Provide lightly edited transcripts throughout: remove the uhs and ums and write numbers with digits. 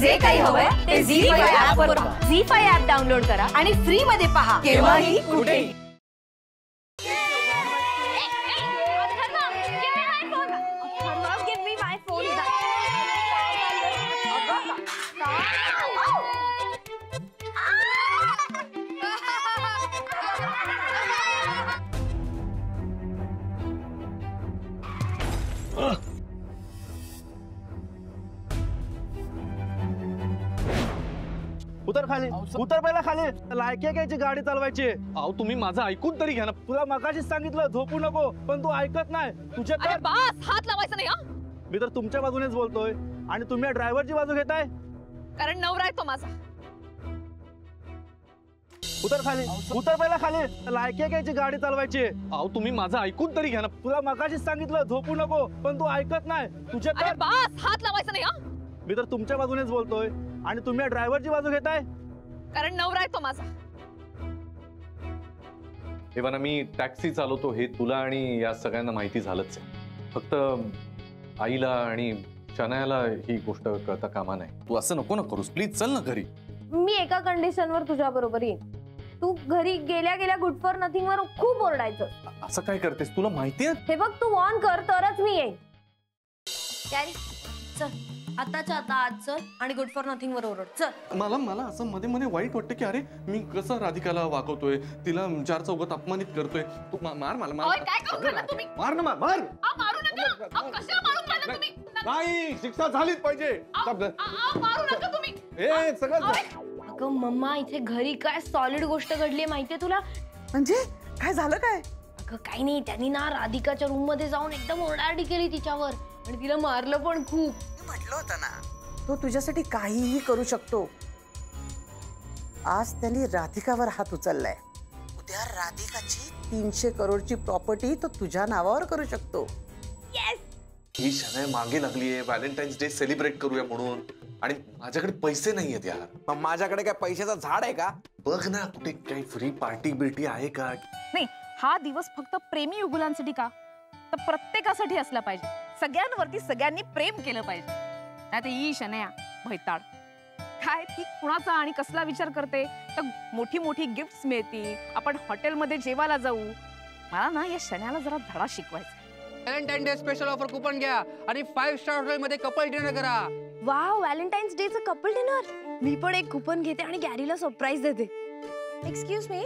जे काही हवंय ते झी5 ऍप वर पहा. झी5 ऍप डाउनलोड करा आणि फ्री मध्ये पहा केव्हाही कुठेही. उतर खाली, उतर पहिला खाली. लायकी घ्यायची गाडी चालवायची. अहो तुम्ही माझं ऐकून तरी घ्या ना. तुला मगाशीच सांगितलं झोपू नको, पण तू ऐकत नाही. तुझ्या अरे बस, हात लावायचा नाही. मी तर तुमच्या बाजूनेच बोलतोय आणि तुम्ही ड्रायव्हरची बाजू घेताय. कारण नवरा आहे तो माझा. उतर खाली, उतर पहिला खाली. लायकी घ्यायची गाडी चालवायची. अहो तुम्ही माझं ऐकून तरी घ्या ना. तुला मगाशीच सांगितलं झोपू नको, पण तू ऐकत नाही. तुझ्या अरे बस, हात लावायचा नाही. मी तर तुमच्या बाजूनेच बोलतोय आणि तुम्ही ड्रायव्हरची बाजू घेताय. कारण नवरा आहे तो माझा. एव्हाना मी टॅक्सी चालवतो हे तुला आणि या सगळ्यांना माहिती झालंच आहे. फक्त आईला आणि शनायाला ही गोष्ट कळता कामा नाही. तू असं नको ना करूस प्लीज. चल ना घरी. मी एका कंडिशनवर तुझ्या बरोबर येईन. तू घरी गेल्या गेल्या गुड फॉर नथिंग वर खूप ओरडायचं. असं काय करतेस? तुला माहितीये हे बघ, तू वॉर्न कर तरच मी येईन. चल आताच्या आता आज चल आणि गुड फॉर नथिंग वर ओरड. चल. मला असं मध्ये मध्ये वाईट वाटतं की अरे मी कसं राधिकाला वागवतोय, तिला चार चौघात अपमानित करतोय. तू मार मला. काय करू नका तुम्ही. मार ना मार. मारू नका. कशाला मारून राहिला तुम्ही? नाही, शिक्षा झालीच पाहिजे. मारू नका तुम्ही. ए सगळं अगं मम्मा, इथे घरी काय सॉलिड गोष्ट घडली माहितीये तुला? म्हणजे काय झालं काय? अगं काही नाही, त्यांनी ना राधिकाच्या रूम मध्ये जाऊन एकदम ओरडाआरडी केली तिच्यावर आणि तिला मारलं पण खूप. म्हटलं होतं ना तो तुझ्यासाठी काहीही करू शकतो. आज त्यांनी राधिकावर हात उचललाय. उद्या राधिकाची 300 करोडची प्रॉपर्टी तो तुझ्या नावावर करू शकतो. ही शनाया मागे लागलीये व्हॅलेंटाईन्स डे सेलिब्रेट करूया म्हणून, आणि माझ्याकडे पैसे नाहीयेत यार. मग माझ्याकडे काय पैशाचा झाड आहे का? बघ ना कुठे काही फ्री पार्टी बिर्टी आहे का? नाही, हा दिवस फक्त प्रेमी युगुलांसाठी का, तर प्रत्येकासाठी असला पाहिजे. सगळ्यांवरती सगळ्यांनी प्रेम केलं पाहिजे. नाही तर ही शनया भैताळ काय, ती कुणाचा आणि कसला विचार करते. तर मोठी मोठी गिफ्ट्स मिळतील, आपण हॉटेलमध्ये जेवायला जाऊ. मला ना या शन्याला जरा धडा शिकवायचा. Valentine day special offer coupon घ्या आणि 5 स्टार हॉटेल मध्ये कपल डिनर करा. वाव, व्हॅलेंटाईन्स डे चं कपल डिनर. मी पण एक कुपन घेते आणि गॅरीला सरप्राईज देते. एक्सक्यूज मी,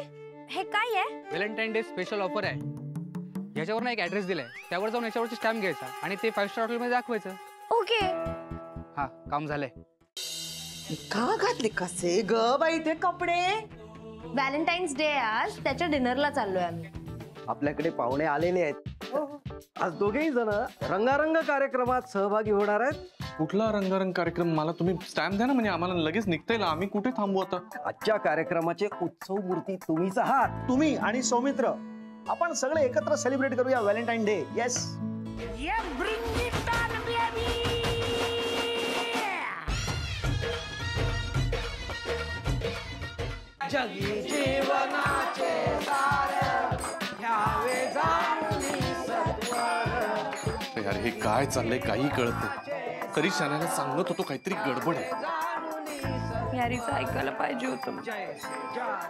हे काय आहे? व्हॅलेंटाईन डे स्पेशल ऑफर आहे. याच्यावर ना एक ऍड्रेस दिलाय, त्यावर जाऊन याच्यावरची स्टॅम्प घ्यायचा आणि ते 5 स्टार हॉटेल मध्ये दाखवायचं. ओके. हा, काम झालंय. का घातले कसे ग बाई ते कपडे? व्हॅलेंटाईन्स डे आज, त्याच्या डिनरला चाललोय आम्ही. आपल्याकडे पाहुणे आलेले आहेत. आज दोघेही जण रंगारंग कार्यक्रमात सहभागी होणार आहेत. कुठला रंगारंग कार्यक्रम? मला तुम्ही स्टॅम्प द्या ना, म्हणजे आम्हाला लगेच निघता येईल. आम्ही कुठे थांबू आता? आजच्या कार्यक्रमाचे उत्सव मूर्ती तुम्हीच आहात. तुम्ही आणि सौमित्र आपण सगळे एकत्र सेलिब्रेट करूया व्हॅलेंटाईन डे. येस. जगी जीवनाचे सार घ्यावे जाणून सत्वर. यार हे काय चाललंय काही कळत नाही. तरी शनायाला सांगत होतो काहीतरी गडबड आहे. गॅरीचं ऐकायला पाहिजे होतं.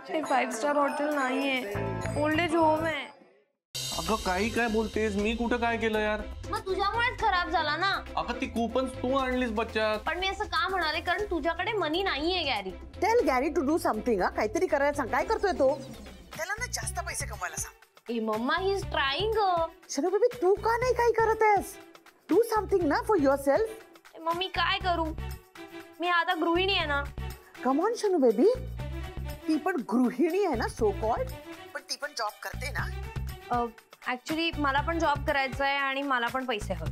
ते 5 स्टार हॉटेल नाहीये, ओल्ड एज होम आहे. अगं काही काय बोलतेस? मी कुठं काय केलं यार? मग तुझ्यामुळेच खराब झाला ना. अगं ती कूपन तू आणलीस बच्चात. पण मी असं का म्हणाले, कारण तुझ्याकडे मनी नाहीये Gary. Tell Gary to do something. काहीतरी करायला सांग. काय करतोय तो? त्याला ना जास्त पैसे कमवायला सांग. ए मम्मा, he is trying. Shanu baby, तू का नाही काय करत आहेस? डू समथिंग ना फॉर युअरसेल्फ. मम्मी काय करू, मी आता गृहिणी आहे ना. कम ऑन शनू बेबी, ती पण गृहिणी आहे ना सो कॉल्ड, पण ती पण जॉब करते ना. ऍक्च्युली मला पण जॉब करायचा आहे आणि मला पण पैसे हवे.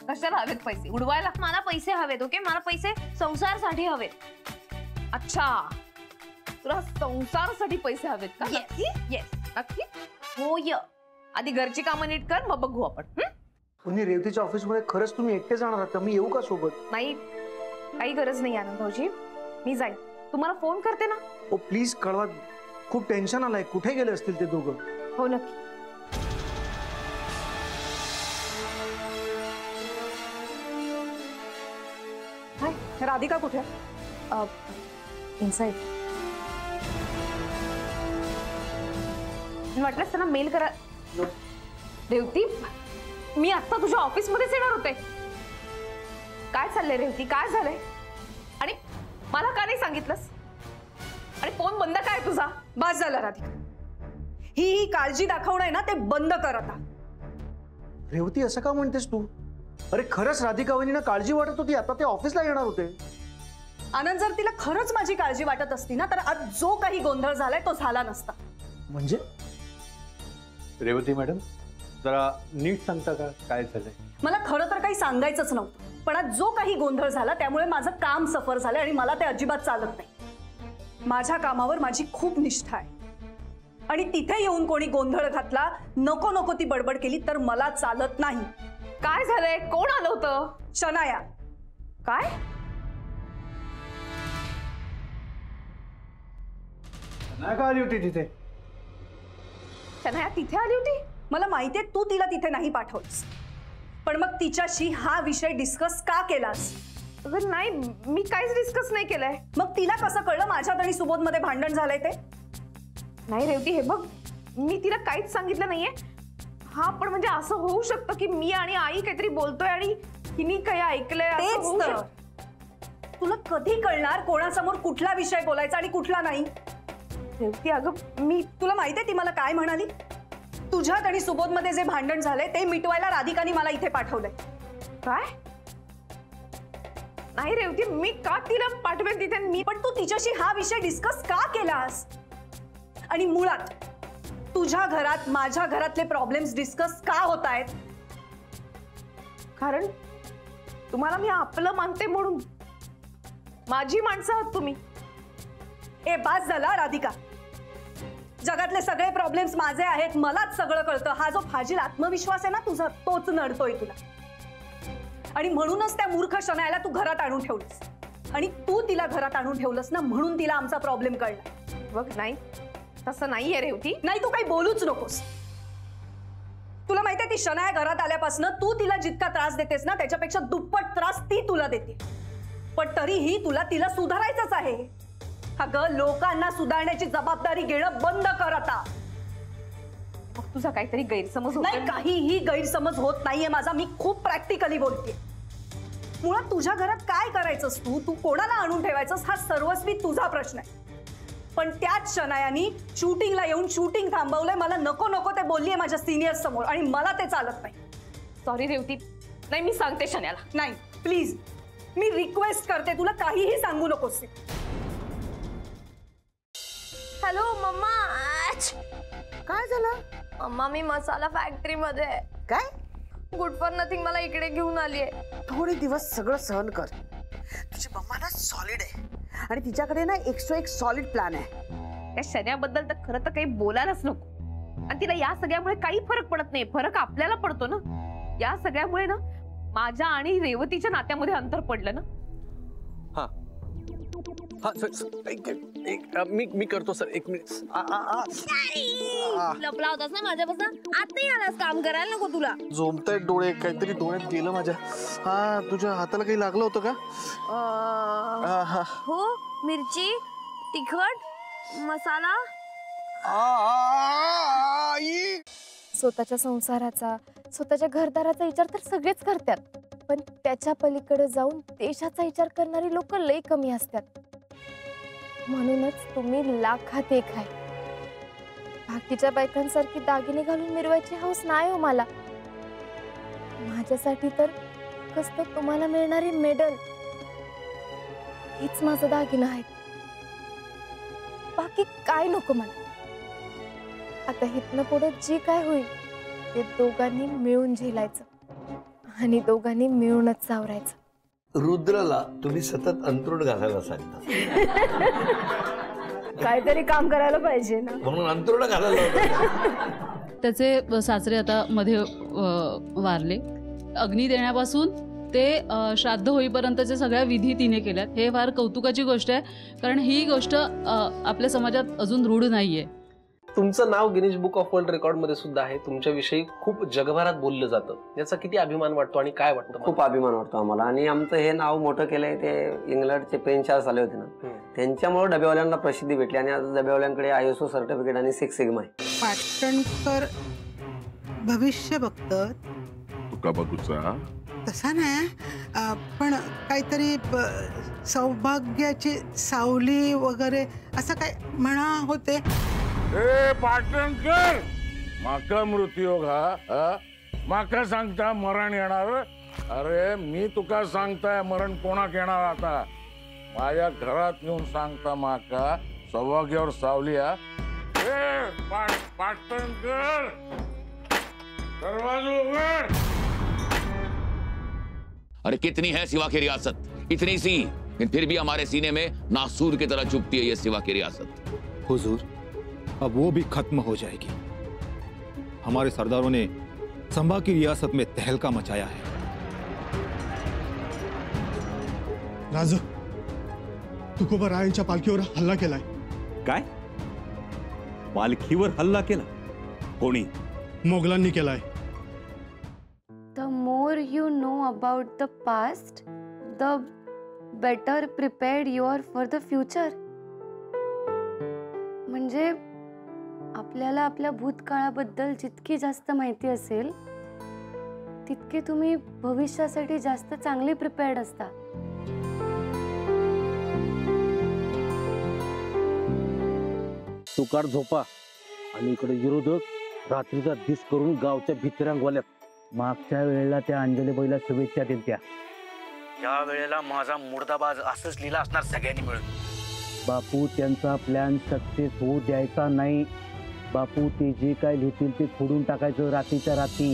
कशाला हवेत पैसे? उडवायला? मला पैसे हवेत. ओके, मला पैसे संसारासाठी हवेत. अच्छा, तुला संसारासाठी पैसे हवेत का? येस. नक्की? होय. आधी घरची कामं नीट कर, मग बघू आपण. तुम्ही रेवतीच्या ऑफिस मध्ये खरंच तुम्ही एकटे जाणार आहात का? मी येऊ का सोबत? नाही, काही गरज नाही आनंद भाऊजी, मी जाईन. तुम्हाला फोन करते ना. ओ प्लीज कळवा. खूप टेन्शन आलंय. कुठे गेले असतील ते दोघं? हो नक्की. राधिका कुठे? इनसाइड. वाटलंच त्यांना मेल करा. रेवती, मी आता तुझ्या ऑफिसमध्येच येणार होते. काय चाललंय रेवती, काय झालंय? आणि मला का नाही सांगितलंस? आणि फोन बंद काय तुझा? बस झालं राधिका, ही काळजी दाखवणं आहे ना, ते बंद कर आता. रेवती असं का म्हणतेस तू? अरे खरंच राधिका वहिनींना काळजी वाटत होती, आता ते ऑफिसला येणार होते. आनंद, जर तिला खरंच माझी काळजी वाटत असती ना, तर आज जो काही गोंधळ झालाय तो झाला नसता. म्हणजे रेवती मॅडम, जरा नीट सांगता का काय झालंय? मला खरं तर काही सांगायचंच नव्हतं, पण आज जो काही गोंधळ झाला त्यामुळे माझं काम सफर झालं आणि मला ते अजिबात चालत नाही. माझ्या कामावर माझी खूप निष्ठा आहे आणि तिथे येऊन कोणी गोंधळ घातला, नको नको ती बडबड केली तर मला चालत नाही. काय झालंय? कोण आलं होतं? शनाया. काय? नाही का आली होती तिथे? शनाया तिथे आली होती? मला माहितीये तू तिला तिथे नाही पाठवलंस, पण मग तिच्याशी हा विषय डिस्कस का केलास? अगं नाही, मी काहीच डिस्कस नाही केलंय. मग तिला कसं कळलं माझ्यात आणि सुबोध मध्ये भांडण झालंय ते? नाही रेवती, हे बघ, मी तिला काहीच सांगितलं नाहीये. हा, पण म्हणजे असं होऊ शकतं की मी आणि आई काहीतरी बोलतोय आणि तिने काही ऐकलंय. तेच तर. तुला कधी कळणार कोणासमोर कुठला विषय बोलायचा आणि कुठला नाही? रेवती अगं, मी तुला माहितीये ती मला काय म्हणाली? तुझ्यात आणि सुबोध मध्ये जे भांडण झालंय ते मिटवायला राधिकाने मला इथे पाठवलंय. काय? नाही रेवती, मी का तिला पाठवेन तिथे? मी पण तू तिच्याशी हा विषय डिस्कस का केलास? आणि मुळात तुझ्या घरात माझ्या घरातले प्रॉब्लेम्स डिस्कस का होत आहेत? कारण तुम्हाला मी आपलं मानते म्हणून. माझी माणसं आहात तुम्ही. ए बास झाला राधिका, जगातले सगळे प्रॉब्लेम्स माझे आहेत, मलाच सगळं कळतं. हा जो फाजील आत्मविश्वास आहे ना तुझा, तोच नडतोय तुला. आणि म्हणूनच त्या मूर्ख शनायाला तू घरात आणून ठेवलंस, आणि तू तिला घरात आणून ठेवलंस ना, म्हणून तिला आमचा प्रॉब्लेम कळला. बघ, नाही तसं नाहीये रेवती. नाही, तू काही बोलूच नकोस. तुला माहितीये ती शनाया घरात आल्यापासून तू तिला जितका त्रास देतेस ना, त्याच्यापेक्षा दुप्पट त्रास ती तुला देते. पण तरीही तिला सुधारायचंच आहे. अगं, लोकांना सुधारण्याची जबाबदारी घेणं बंद कर आता. मग तुझा काहीतरी गैरसमज होतोय. नाही, काहीही गैरसमज होत नाहीये माझा. मी खूप प्रॅक्टिकली बोलते. मुळात तुझ्या घरात काय करायचंस तू कोणाला आणून ठेवायचंस हा सर्वस्वी तुझा प्रश्न आहे. पण त्याच शनायानी शूटिंगला येऊन शूटिंग थांबवलंय. मला नको नको ते बोललीये माझ्या सिनियर्स समोर, आणि मला ते चालत नाही. सॉरी रेवती. नाही, मी सांगते शनायाला. नाही प्लीज, मी रिक्वेस्ट करते, तुला काहीही सांगू नकोस. हॅलो मम्मा. काय झालं? मम्मा, मी मसाला फॅक्टरी मध्ये. काय? गुड फॉर नथिंग मला इकडे घेऊन आली आहे. थोडे दिवस सगळं सहन कर. तुझी मम्मा ना सॉलिड आहे आणि तिच्याकडे ना 101 सॉलिड प्लॅन आहे. त्या शनायाबद्दल तर खरं तर काही बोलायलाच नको. आणि तिला या सगळ्यामुळे काही फरक पडत नाही. फरक आपल्याला पडतो ना. या सगळ्यामुळे ना माझ्या आणि रेवतीच्या नात्यामध्ये अंतर पडलं ना. हा हा सर, मी करतो सर. 1 मिनिट. लपला होतास ना माझ्यापासून, आताही आलास काम करायला नको तुला? झोमतायत डोळे, काहीतरी डोळ्यात गेलं माझ्या. हा, तुझ्या हाताला काही लागलं होतं का? हो, मिरची, तिखट, मसाला. स्वतःच्या संसाराचा, स्वतःच्या घरदाराचा विचार तर सगळेच करतात, पण त्याच्या पलीकडे जाऊन देशाचा विचार करणारी लोक लई कमी असतात. म्हणूनच तुम्ही लाखात एक आहे. बाकीच्या बायकांसारखी दागिने घालून मिरवायची हौस नाही हो मला. माझ्यासाठी तर फक्त तुम्हाला मिळणारी मेडल हीच माझं दागिनं आहे. बाकी काय नको मला. आता इथनं पुढे जे काय होईल ते दोघांनी मिळून झेलायचं आणि दोघांनी मिळूनच सावरायचं. रुद्रला तुम्ही सतत अंथरूण घालायला सांगता. काहीतरी काम करायला पाहिजे ना, म्हणून अंथरूण घालायला. त्याचे सासरे आता मध्ये वारले. अग्नी देण्यापासून ते श्राद्ध होईपर्यंतच्या सगळ्या विधी तिने केल्यात. हे फार कौतुकाची गोष्ट आहे, कारण ही गोष्ट आपल्या समाजात अजून रूढ नाहीये. तुमचं नाव Guinness book of world record मध्ये सुद्धा आहे. तुमच्याविषयी खूप जगभरात बोललं जातं. याचा किती अभिमान वाटतो आणि काय वाटतं? खूप अभिमान वाटतो आम्हाला. आणि आमचं हे नाव मोठं केलंय ते इंग्लंडचे पेन चार्ल्स आले होते ना, त्यांच्यामुळे डबेवाल्यांना प्रसिद्धी भेटली आणि आज डबेवाल्यांकडे ISO सर्टिफिकेट आणि 6 सिग्मा आहे. पाटणकर भविष्य बघतात. तुका बघूचा तसा नाही, पण काहीतरी सौभाग्याची सावली वगैरे असं काय म्हणा होते. ए पाटणकर, माका मृत्यूयोग हा माका सांगता मरण येणार. अरे मी तुका सांगताय मरण कोणाक येणार. आता माझ्या घरात येऊन सांगता माका सौभाग्यावर सावली. हा पाटणकर, दरवाजा उघड. अरे कितनी है सिवा की रियासत, इतनी सी, लेकिन फिर भी हमारे सीने में नासूर की तरह चुभती है ये सिवा की रियासत. हुजूर, अब वो भी खत्म हो जाएगी. हमारे सरदारों ने संभा की रियासत में तहलका मचाया है. राजू, तुकोबारायांच्या पालखीवर हल्ला केलाय. काय? पालखीवर हल्ला केला? कोणी? मोगलांनी केलाय. The more you know about the past, the better prepared you are for the future. म्हणजे आपल्याला आपल्या भूतकाळाबद्दल जितकी जास्त माहिती असेल तितके तुम्ही भविष्यासाठी जास्त चांगली प्रिपेअर्ड असता. तुकार झोपा आणि इकडे विरोधक रात्रीचा दिस करून गावच्या भितऱ्यांगवाल्यात. मागच्या वेळेला त्या अंजलीबाईला शुभेच्छा दिल्या. या वेळेला माझा मुर्दाबाद असंच लिहिला असणार सगळ्यांनी मिळून. बापू त्यांचा प्लॅन सक्सेस होऊ द्यायचा नाही. बापू ते जे काय लिहितील ते फोडून टाकायचं रात्रीच्या रात्री.